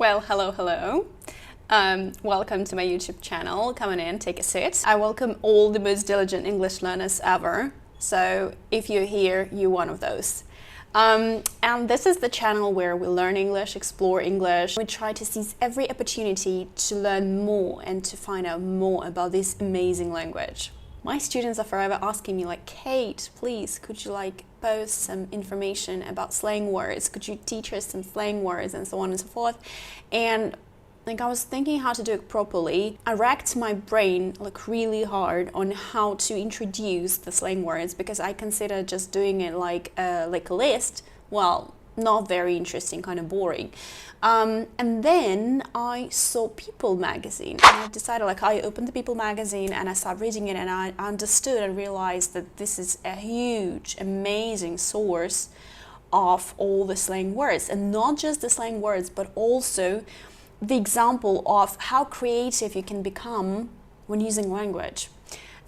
Well, hello. Welcome to my YouTube channel. Come on in, take a seat. I welcome all the most diligent English learners ever. So if you're here, you're one of those. And this is the channel where we learn English, explore English. We try to seize every opportunity to learn more and to find out more about this amazing language. My students are forever asking me like, Kate, please, could you post some information about slang words? Could you teach us some slang words and so on and so forth? And I was thinking how to do it properly. I racked my brain really hard on how to introduce the slang words because I consider just doing it like a list, well, not very interesting, kind of boring. And then I saw People magazine and I decided I opened the People magazine and I started reading it and I understood and realized that this is a huge, amazing source of all the slang words, and not just the slang words, but also the example of how creative you can become when using language.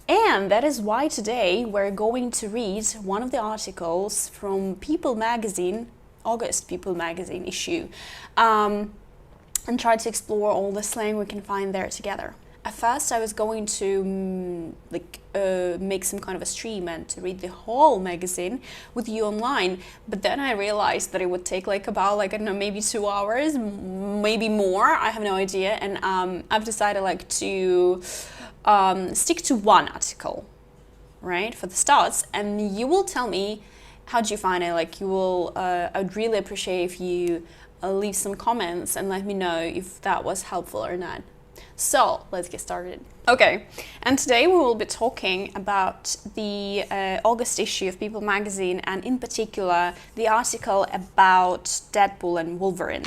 And that is why today we're going to read one of the articles from People magazine, August People magazine issue, and try to explore all the slang we can find there together. At first I was going to make some kind of a stream and to read the whole magazine with you online, but then I realized that it would take about I don't know, maybe 2 hours, maybe more, I have no idea, and I've decided to stick to one article, right, for the starts, and you will tell me how do you find it. I'd really appreciate if you leave some comments and let me know if that was helpful or not. So let's get started. Okay, and today we will be talking about the August issue of People magazine, and in particular the article about Deadpool and Wolverine,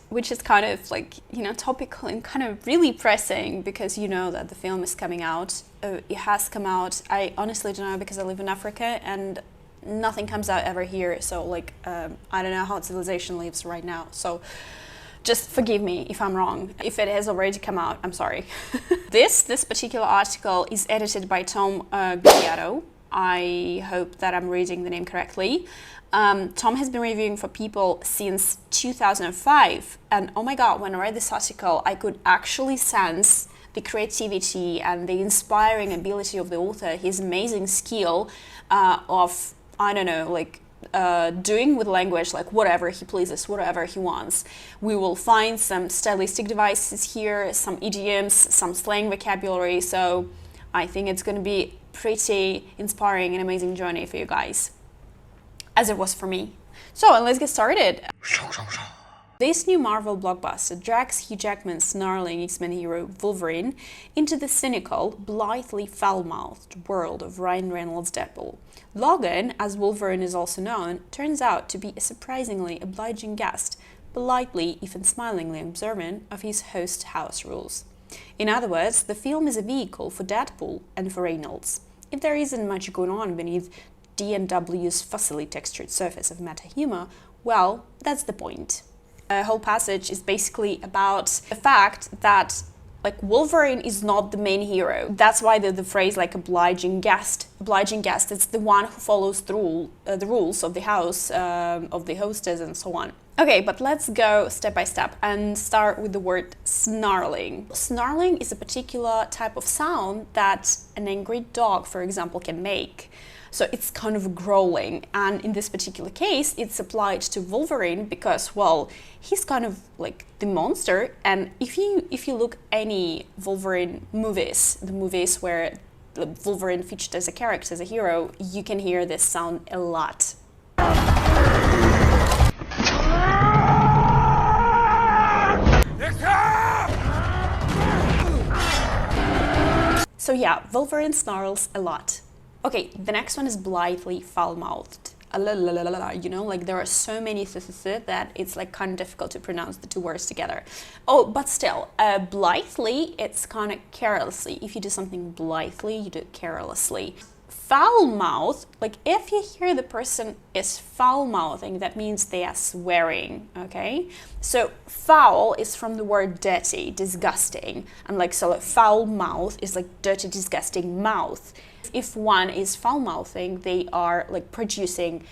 which is kind of topical and kind of really pressing because you know that the film is coming out. It has come out. I honestly don't know because I live in Africa and nothing comes out ever here. So I don't know how civilization lives right now. So just forgive me if I'm wrong. If it has already come out, I'm sorry. This particular article is edited by Tom Guglielmo. I hope that I'm reading the name correctly. Tom has been reviewing for People since 2005, and oh my god, when I read this article, I could actually sense the creativity and the inspiring ability of the author, his amazing skill of, I don't know, doing with language whatever he pleases, whatever he wants. We will find some stylistic devices here, some idioms, some slang vocabulary, so I think it's going to be pretty inspiring and amazing journey for you guys, as it was for me. So let's get started. This new Marvel blockbuster drags Hugh Jackman's snarling X-Men hero Wolverine into the cynical, blithely foul-mouthed world of Ryan Reynolds' Deadpool. Logan, as Wolverine is also known, turns out to be a surprisingly obliging guest, politely, even smilingly observant of his host's house rules. In other words, the film is a vehicle for Deadpool and for Reynolds. If there isn't much going on beneath D&W's fussily textured surface of meta-humor, well, that's the point. The whole passage is basically about the fact that Wolverine is not the main hero. That's why the phrase obliging guest, it's the one who follows the rules of the house, of the hostess and so on. Okay, but let's go step by step and start with the word snarling. Snarling is a particular type of sound that an angry dog, for example, can make. So it's kind of growling, and in this particular case, it's applied to Wolverine because, well, he's kind of the monster. And if you look any Wolverine movies, the movies where Wolverine featured as a character, as a hero, you can hear this sound a lot. So yeah, Wolverine snarls a lot. Okay, the next one is blithely foul-mouthed. You know, there are so many that it's kind of difficult to pronounce the two words together. Oh, but still, blithely, it's kind of carelessly. If you do something blithely, you do it carelessly. Foul-mouthed, if you hear the person is foul-mouthing, that means they are swearing, okay? So foul is from the word dirty, disgusting, and foul-mouth is dirty, disgusting mouth. If one is foul-mouthing, they are producing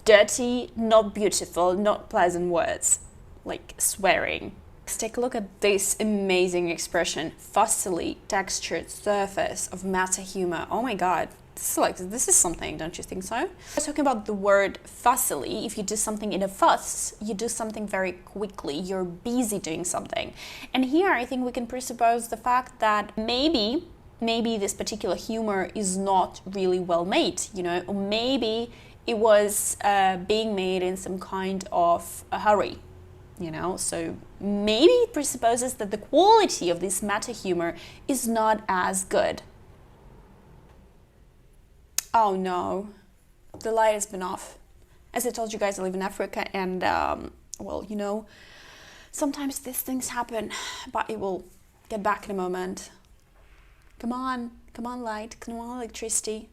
dirty, not beautiful, not pleasant words, like swearing. Let's take a look at this amazing expression, fussily textured surface of meta humor. Oh my god, this is something, don't you think so? We're talking about the word fussily. If you do something in a fuss, you do something very quickly, you're busy doing something. And here I think we can presuppose the fact that maybe this particular humor is not really well made, you know, or maybe it was being made in some kind of a hurry. You know, so maybe it presupposes that the quality of this meta humor is not as good. Oh no, the light has been off. As I told you guys, I live in Africa, and well, you know, sometimes these things happen, but it will get back in a moment. Come on light, come on electricity.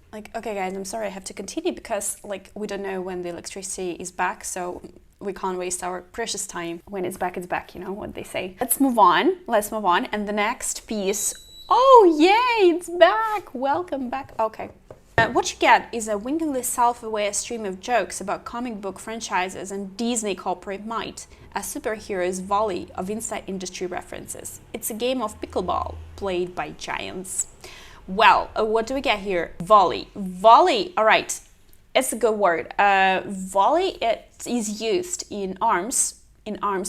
Like, okay guys, I'm sorry, I have to continue because like we don't know when the electricity is back, so we can't waste our precious time. When it's back, you know what they say. Let's move on, and the next piece, oh yay, it's back, welcome back, okay. What you get is a winkingly self-aware stream of jokes about comic book franchises and Disney corporate might, a superhero's volley of inside industry references. It's a game of pickleball played by giants. Well, what do we get here? Volley, all right, it's a good word. Volley, it is used in arms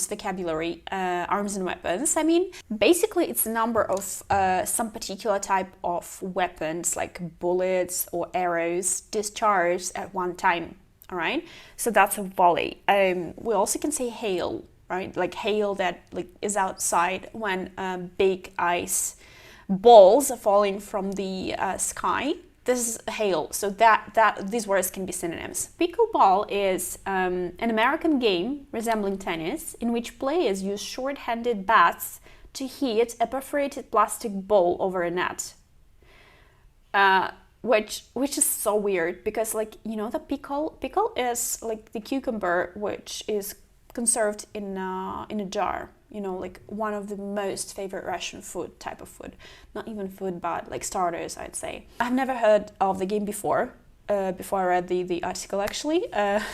vocabulary, arms and weapons. I mean, basically it's a number of some particular type of weapons, like bullets or arrows discharged at one time, all right? So that's a volley. We also can say hail, right? Like hail that like is outside when big ice balls are falling from the sky. This is hail, so that these words can be synonyms. Pickleball is an American game resembling tennis in which players use short-handed bats to hit a perforated plastic ball over a net. Which is so weird because, like, you know, the pickle is like the cucumber which is conserved in a jar. You know, like one of the most favorite Russian type of food. Not even food, but like starters, I'd say. I've never heard of the game before I read the article actually.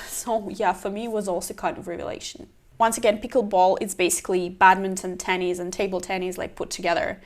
So yeah, for me it was also kind of revelation. Once again, pickleball is basically badminton, tennis, and table tennis like put together.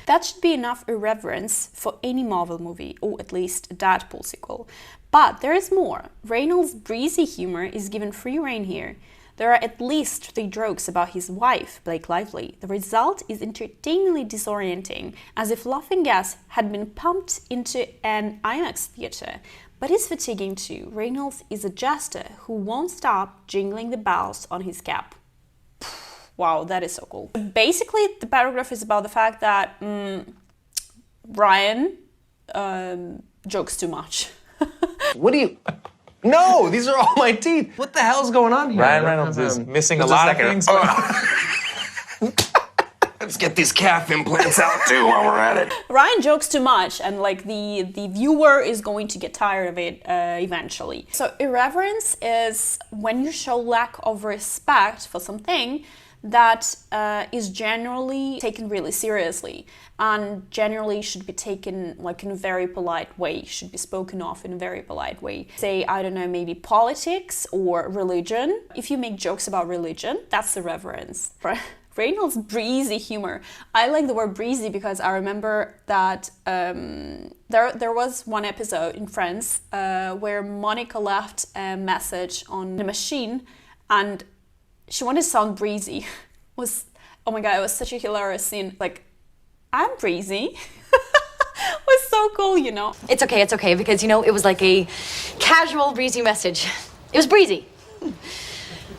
That should be enough irreverence for any Marvel movie, or at least a Deadpool sequel. But there is more. Reynolds' breezy humor is given free rein here. There are at least 3 jokes about his wife, Blake Lively. The result is entertainingly disorienting, as if laughing gas had been pumped into an IMAX theater. But it's fatiguing too. Reynolds is a jester who won't stop jingling the bells on his cap. Wow, that is so cool. Basically, the paragraph is about the fact that Ryan jokes too much. What do you... No, these are all my teeth. What the hell's going on here? Ryan Reynolds is missing a lot of things. Let's get these calf implants out too while we're at it. Ryan jokes too much, and like the viewer is going to get tired of it eventually. So irreverence is when you show lack of respect for something that is generally taken really seriously and generally should be taken like in a very polite way, should be spoken of in a very polite way. Say, I don't know, maybe politics or religion. If you make jokes about religion, that's irreverence. Reynolds' breezy humor. I like the word breezy because I remember that there was one episode in Friends where Monica left a message on the machine and she wanted to sound breezy. Oh my god, it was such a hilarious scene. Like, I'm breezy. It was so cool, you know. It's okay, because, you know, it was like a casual, breezy message. It was breezy.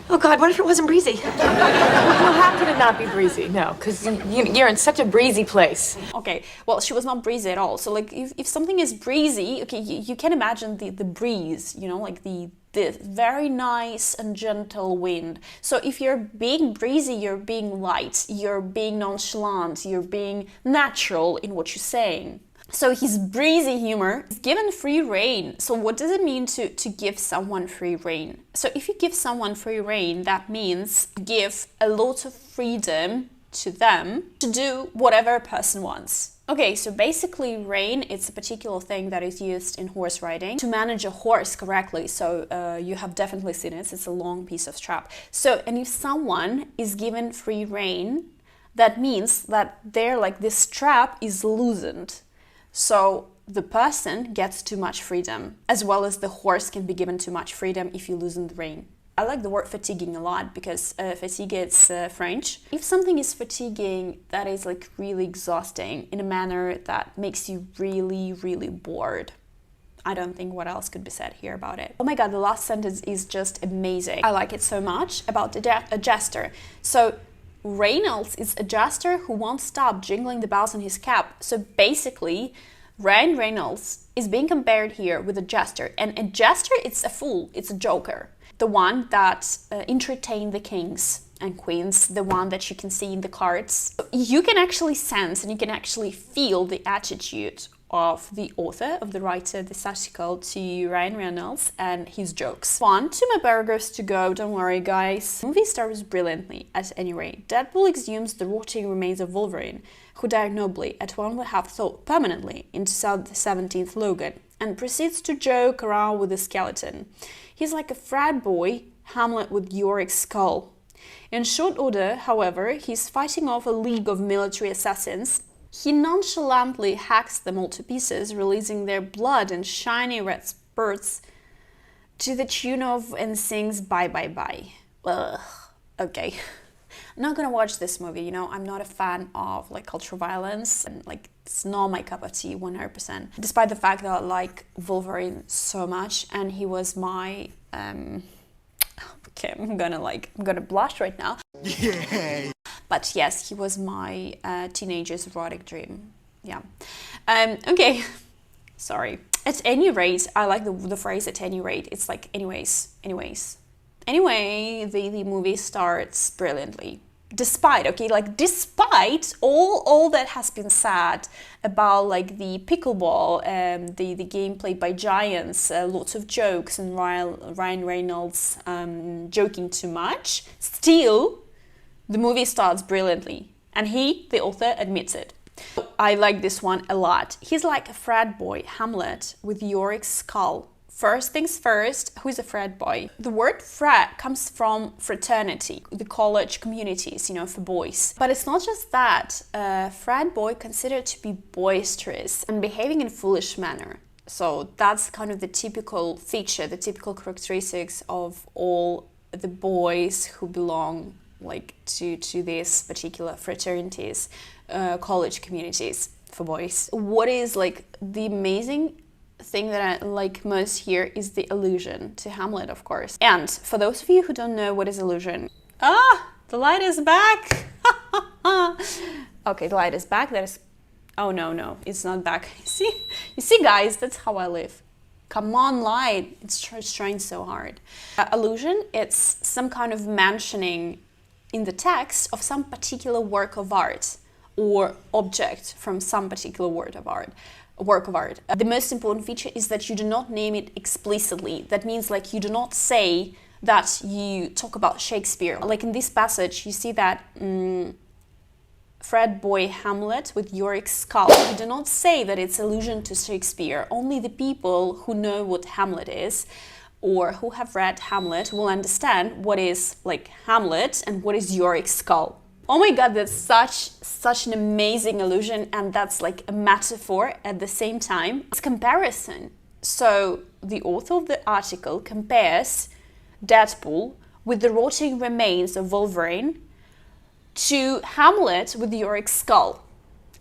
Oh god, what if it wasn't breezy? Well, how could it not be breezy? No, because you're in such a breezy place. Okay, well, she was not breezy at all. So, like, if something is breezy, okay, you can imagine the breeze, you know, like the very nice and gentle wind. So if you're being breezy, you're being light, you're being nonchalant, you're being natural in what you're saying. So his breezy humor is given free rein. So what does it mean to give someone free rein? So if you give someone free rein, that means give a lot of freedom to them to do whatever a person wants. Okay, so basically rein, it's a particular thing that is used in horse riding to manage a horse correctly. So you have definitely seen it. It's a long piece of strap. So, and if someone is given free rein, that means that this strap is loosened. So the person gets too much freedom, as well as the horse can be given too much freedom if you loosen the rein. I like the word fatiguing a lot because fatigue is French. If something is fatiguing, that is like really exhausting in a manner that makes you really, really bored. I don't think what else could be said here about it. Oh my god, the last sentence is just amazing. I like it so much about the adjuster. So Reynolds is a jester who won't stop jingling the bells on his cap. So basically, Ryan Reynolds is being compared here with a jester. And a jester, it's a fool, it's a joker. The one that entertained the kings and queens, the one that you can see in the cards. You can actually sense and you can actually feel the attitude of the author, of the writer, this article, to Ryan Reynolds and his jokes. 2 more paragraphs to go, don't worry guys. The movie stars brilliantly, at any rate. Deadpool exhumes the rotting remains of Wolverine, who died nobly, at one would have thought permanently, in 2017's Logan, and proceeds to joke around with the skeleton. He's like a frat boy, Hamlet with Yorick's skull. In short order, however, he's fighting off a league of military assassins. He nonchalantly hacks them all to pieces, releasing their blood in shiny red spurts to the tune of and sings Bye Bye Bye. Ugh, okay. I'm not gonna watch this movie, you know, I'm not a fan of like cultural violence and like it's not my cup of tea 100%. Despite the fact that I like Wolverine so much and he was my okay, I'm gonna blush right now. Yeah. But yes, he was my teenager's erotic dream. Yeah. Okay. Sorry. At any rate, I like the phrase at any rate. It's like anyways. Anyway, the movie starts brilliantly. Despite all that has been said about like the pickleball and the game played by giants, lots of jokes and Ryan Reynolds joking too much, still the movie starts brilliantly, and he, the author, admits it. I like this one a lot. He's like a frat boy, Hamlet, with Yorick's skull. First things first, who is a frat boy? The word frat comes from fraternity, the college communities, you know, for boys. But it's not just that. Frat boy considered to be boisterous and behaving in a foolish manner. So that's kind of the typical feature, the typical characteristics of all the boys who belong like to these particular fraternities, college communities for boys. What is like the amazing thing that I like most here is the allusion to Hamlet, of course. And for those of you who don't know what is allusion, the light is back. Okay, the light is back. That is, oh no, it's not back. You see, guys, that's how I live. Come on, light. It's trying so hard. Allusion, it's some kind of mentioning in the text of some particular work of art or object from some particular work of art. The most important feature is that you do not name it explicitly. That means like you do not say that you talk about Shakespeare. Like in this passage, you see that frat boy Hamlet with Yorick's skull. You do not say that it's allusion to Shakespeare. Only the people who know what Hamlet is or who have read Hamlet will understand what is like Hamlet and what is Yorick's skull. Oh my god, that's such an amazing allusion, and that's like a metaphor at the same time. It's comparison. So the author of the article compares Deadpool with the rotting remains of Wolverine to Hamlet with Yorick's skull.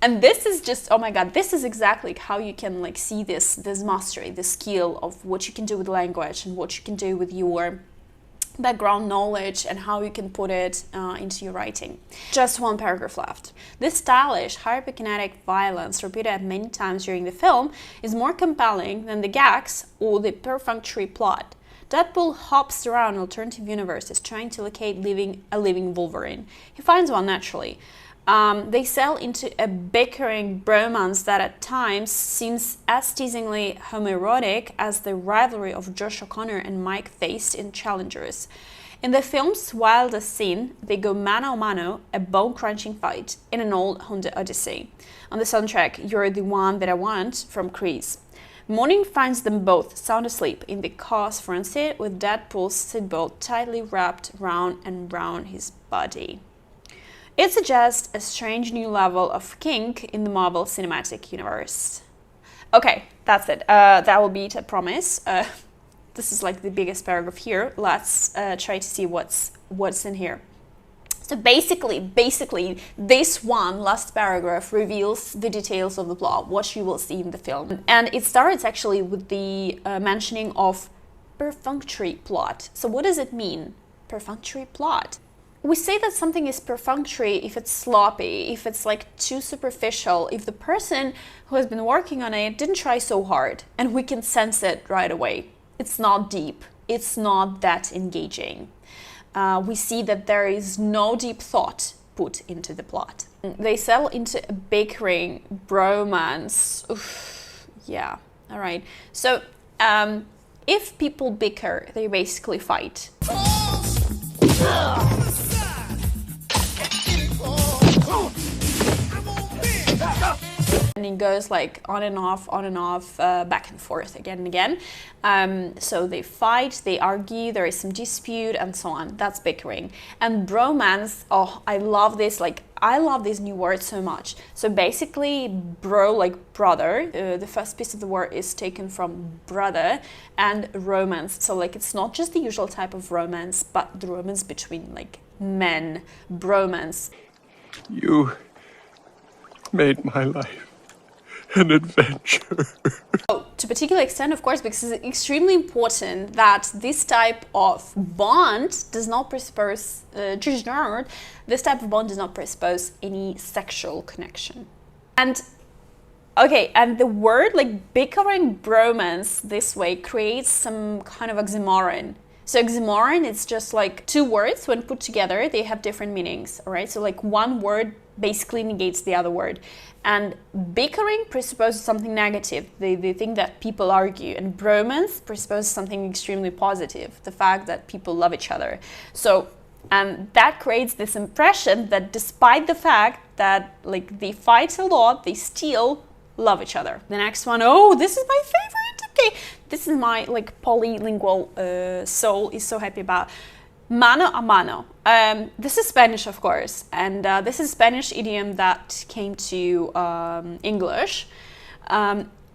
And this is just, oh my god, this is exactly how you can like see this mastery, this skill of what you can do with language and what you can do with your background knowledge and how you can put it into your writing. Just one paragraph left. This stylish, hyperkinetic violence repeated many times during the film is more compelling than the gags or the perfunctory plot. Deadpool hops around alternative universes trying to locate a living Wolverine. He finds one naturally, They sail into a bickering bromance that at times seems as teasingly homoerotic as the rivalry of Josh O'Connor and Mike faced in Challengers. In the film's wildest scene, they go mano a mano, a bone-crunching fight, in an old Honda Odyssey. On the soundtrack, You're the One That I Want from Grease. Morning finds them both sound asleep in the car's front seat with Deadpool's seatbelt tightly wrapped round and round his body. It suggests a strange new level of kink in the Marvel Cinematic Universe. Okay, that's it. That will be it, I promise. This is like the biggest paragraph here. Let's try to see what's in here. So basically, this one last paragraph reveals the details of the plot, what you will see in the film. And it starts actually with the mentioning of perfunctory plot. So what does it mean, perfunctory plot? We say that something is perfunctory if it's sloppy, if it's like too superficial, if the person who has been working on it didn't try so hard, and we can sense it right away. It's not deep, it's not that engaging. We see that there is no deep thought put into the plot. They settle into a bickering bromance. Oof, yeah, all right. So if people bicker, they basically fight. And it goes like on and off, back and forth again and again. So they fight, they argue, there is some dispute and so on. That's bickering. And bromance, oh, I love this. Like, I love this new word so much. So basically, bro, like brother. The first piece of the word is taken from brother, and romance. So like, it's not just the usual type of romance, but the romance between like men, bromance. You made my life an adventure. Oh, to a particular extent, of course, because it's extremely important that this type of bond does not presuppose, this type of bond does not presuppose any sexual connection. And okay, and the word like bickering bromance this way creates some kind of oxymoron. So oxymoron, it's just like two words when put together, they have different meanings, all right? So like one word basically negates the other word. And bickering presupposes something negative. They think that people argue. And bromance presupposes something extremely positive, the fact that people love each other. So that creates this impression that despite the fact that like they fight a lot, they still love each other. The next one, oh, this is my favorite. Okay, this is my like polylingual soul is so happy about. Mano a mano. This is Spanish, of course, and this is a Spanish idiom that came to English.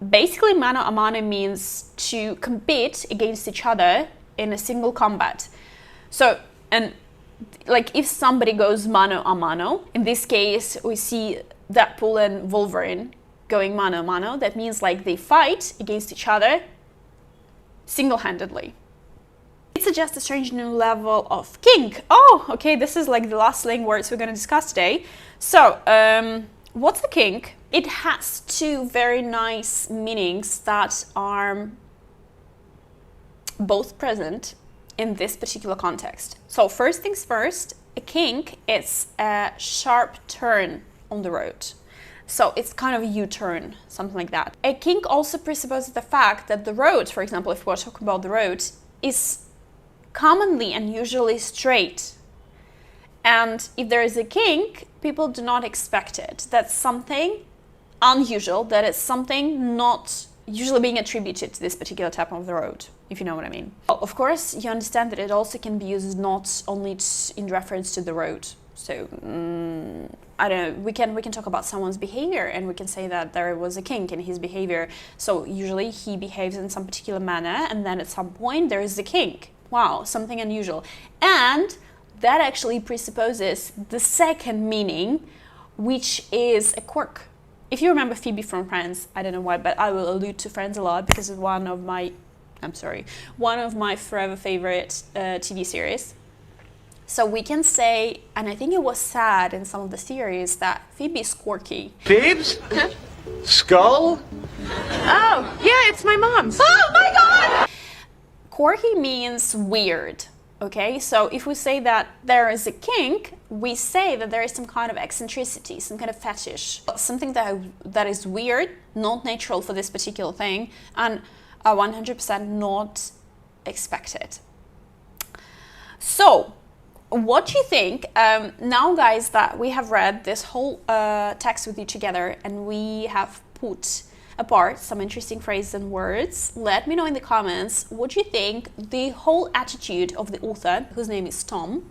Basically, mano a mano means to compete against each other in a single combat. So, and like if somebody goes mano a mano, in this case, we see Deadpool and Wolverine going mano a mano. That means like they fight against each other single-handedly. It suggests a strange new level of kink. Oh, okay, this is like the last slang words we're going to discuss today. So, what's the kink? It has two very nice meanings that are both present in this particular context. So, first things first, a kink is a sharp turn on the road. So it's kind of a U-turn, something like that. A kink also presupposes the fact that the road, for example, if we're talking about the road, is commonly and usually straight. And if there is a kink, people do not expect it. That's something unusual, that is something not usually being attributed to this particular type of the road, if you know what I mean. Of course, you understand that it also can be used not only in reference to the road. So, I don't know, we can talk about someone's behavior and we can say that there was a kink in his behavior. So usually he behaves in some particular manner and then at some point there is a kink. Wow, something unusual. And that actually presupposes the second meaning, which is a quirk. If you remember Phoebe from Friends, I don't know why, but I will allude to Friends a lot because it's one of my forever favorite TV series. So we can say, and I think it was said in some of the series, that Phoebe is quirky. Phoebes? Huh? Skull? Oh, yeah, it's my mom's. Oh my god! Quirky means weird. Okay, so if we say that there is a kink, we say that there is some kind of eccentricity, some kind of fetish, something that is weird, not natural for this particular thing, and 100% not expected. So, what do you think? Now, guys, that we have read this whole text with you together and we have put apart some interesting phrases and words, let me know in the comments what you think the whole attitude of the author, whose name is Tom,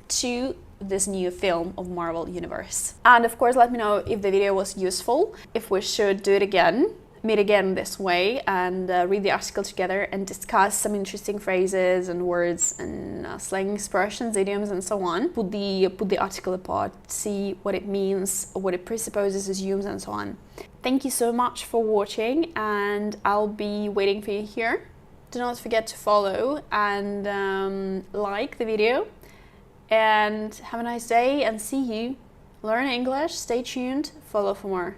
to this new film of Marvel Universe. And of course, let me know if the video was useful, if we should do it again, meet again this way and read the article together and discuss some interesting phrases and words and slang expressions, idioms and so on. Put the article apart, see what it means, what it presupposes, assumes and so on. Thank you so much for watching and I'll be waiting for you here. Do not forget to follow and like the video and have a nice day and see you. Learn English, stay tuned, follow for more.